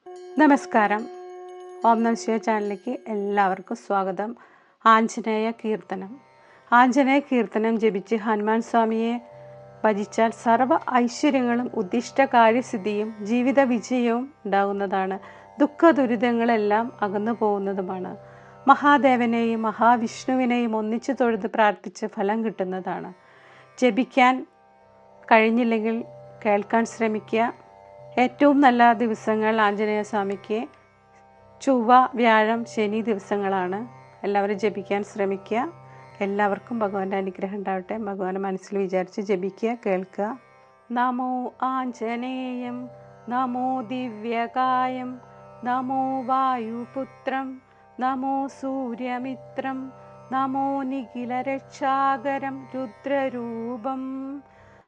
നമസ്കാരം. ഓം നമഃ ശിവായ ചാനലിലേക്ക് എല്ലാവർക്കും സ്വാഗതം. ആഞ്ജനേയ കീർത്തനം ജപിച്ച് ഹനുമാൻ സ്വാമിയെ ഭജിച്ചാൽ സർവ്വ ഐശ്വര്യങ്ങളും ഉദ്ദിഷ്ട കാര്യസിദ്ധിയും ജീവിത വിജയവും ഉണ്ടാകുന്നതാണ്. ദുഃഖ ദുരിതങ്ങളെല്ലാം അകന്നു പോകുന്നതുമാണ്. മഹാദേവനെയും മഹാവിഷ്ണുവിനെയും ഒന്നിച്ചു തൊഴുത് പ്രാർത്ഥിച്ച് ഫലം കിട്ടുന്നതാണ്. ജപിക്കാൻ കഴിഞ്ഞില്ലെങ്കിൽ കേൾക്കാൻ ശ്രമിക്കുക. ഏറ്റവും നല്ല ദിവസങ്ങൾ ആഞ്ജനേയ സ്വാമിക്ക് ചൊവ്വ, വ്യാഴം, ശനി ദിവസങ്ങളാണ്. എല്ലാവരും ജപിക്കാൻ ശ്രമിക്കുക. എല്ലാവർക്കും ഭഗവാന്റെ അനുഗ്രഹം ഉണ്ടാവട്ടെ. ഭഗവാനെ മനസ്സിൽ വിചാരിച്ച് ജപിക്കുക, കേൾക്കുക. നമോ ആഞ്ജനേയം, നമോ ദിവ്യകായം, നമോ വായുപുത്രം, നമോ സൂര്യമിത്രം, നമോ നിഖിലരക്ഷാകരം രുദ്രരൂപം,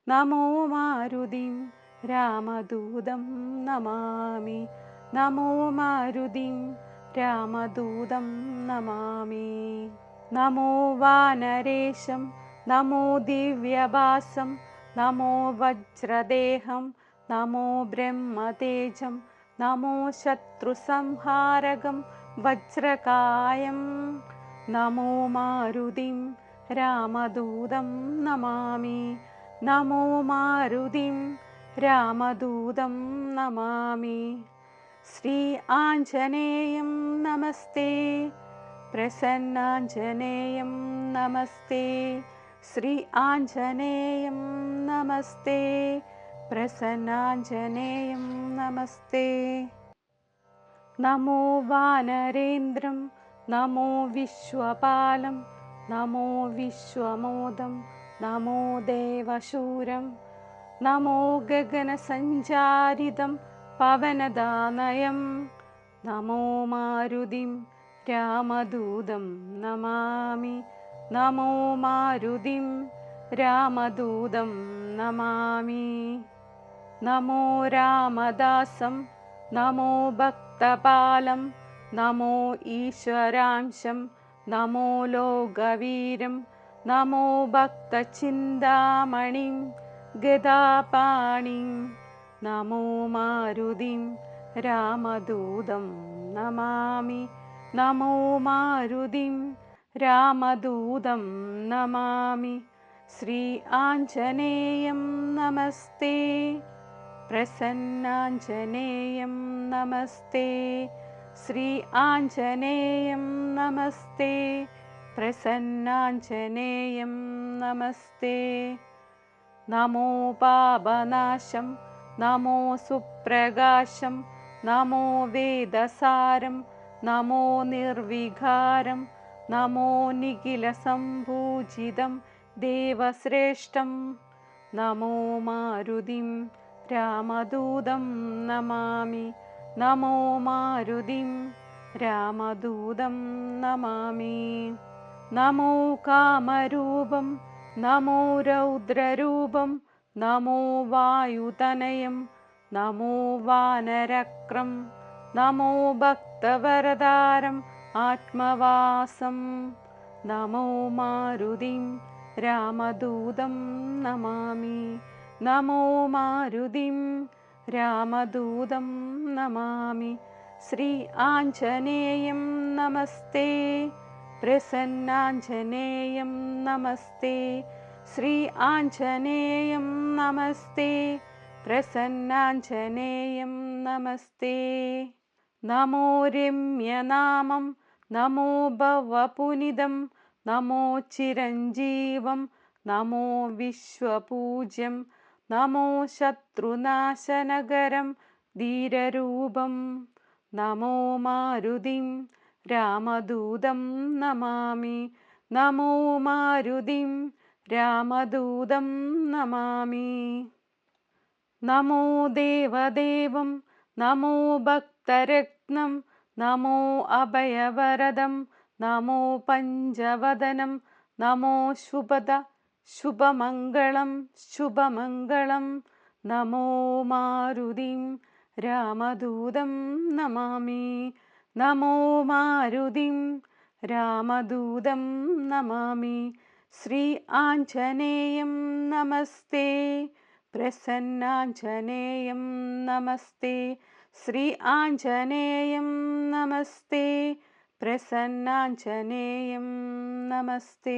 നമോ മാരുതിം രാമദൂതം നമാമി, നമോ മാരുതിം രാമദൂതം നമാമി. നമോ വാനരേശം, നമോ ദിവ്യഭാസം, നമോ വജ്രദേഹം, നമോ ബ്രഹ്മതേജം, നമോ ശത്രുസംഹാരകം വജ്രകായം, നമോ മാരുതിം രാമദൂതം നമാമി, നമോ മാരുതിം രാമദൂതം നമാമി. ശ്രീ ആഞ്ജനേയം നമസ്തേ, പ്രസന്നാഞ്ജനേയം നമസ്തേ, ശ്രീ ആഞ്ജനേയം നമസ്തേ, പ്രസന്നാഞ്ജനേയം നമസ്തേ. നമോ വാനരേന്ദ്രം, നമോ വിശ്വപാലം, നമോ വിശ്വമോദം, നമോ ദേവശൂരം, നമോ ഗഗനസഞ്ചാരിതം പവനദാനയം, നമോ മാരുതിം രാമദൂതം നമാമി, നമോ മാരുതിം രാമദൂതം നമാമി. നമോ രാമദാസം, നമോ ഭക്തപാലം, നമോ ഈശ്വരാംശം, നമോ ലോകവീരം, നമോ ഭക്തചിന്താമണിം ഗദാപാണിം, നമോ മാരുതിം രാമദൂതം നമാമി, നമോ മാരുതിം രാമദൂതം നമാമി. ശ്രീ ആഞ്ജനേയം നമസ്തേ, പ്രസന്നാഞ്ജനേയം നമസ്തേ, ശ്രീ ആഞ്ജനേയം നമസ്തേ, പ്രസന്നാഞ്ജനേയം നമസ്തേ. നമോ പാപനാശം, നമോ സുപ്രകാശം, നമോ വേദസാരം, നമോ നിർവികാരം, നമോ നിഖിലസംഭൂജിതം ദേവശ്രേഷ്ഠം, നമോ മാരുതിം രാമദൂതം നമാമി, നമോ മാരുതിം രാമദൂതം നമാമി. നമോ കാമരൂപം, നമോ രൗദ്രരൂപം, നമോ വായുതനയം, നമോ വാനരക്രം, നമോ ഭക്തവരദാരം ആത്മവാസം, നമോ മാരുതിം രാമദൂതം നമാമി, നമോ മാരുതിം രാമദൂതം നമാമി. ശ്രീ ആഞ്ജനേയം നമസ്തേ, പ്രസന്നാഞ്ജനേയം നമസ്തേ, ശ്രീ ആഞ്ജനേയം നമസ്തേ, പ്രസന്നാഞ്ജനേയം നമസ്തേ. നമോ രമ്യനാമം, നമോ ഭവപുനിതം, നമോ ചിരഞ്ജീവം, നമോ വിശ്വപൂജ്യം, നമോ ശത്രുനാശനകരം ധീരരൂപം, നമോ മാരുതിം രാമദൂതം നമാമി, നമോ മാരുതിം രാമദൂതം നമാമി. നമോ ദേവദേവം, നമോ ഭക്തരത്നം, നമോ അഭയവരദം, നമോ പഞ്ചവദനം, നമോ ശുഭമംഗളം ശുഭമംഗളം, നമോ മാരുതിം രാമദൂതം നമാമി, നമോ മാരുതിം രാമദൂതം നമാമി. ശ്രീ ആഞ്ജനേയം നമസ്തേ, പ്രസന്നാഞ്ജനേയം നമസ്തേ, श्री आञ्जनेयं नमस्ते, प्रसन्नाञ्जनेयं नमस्ते।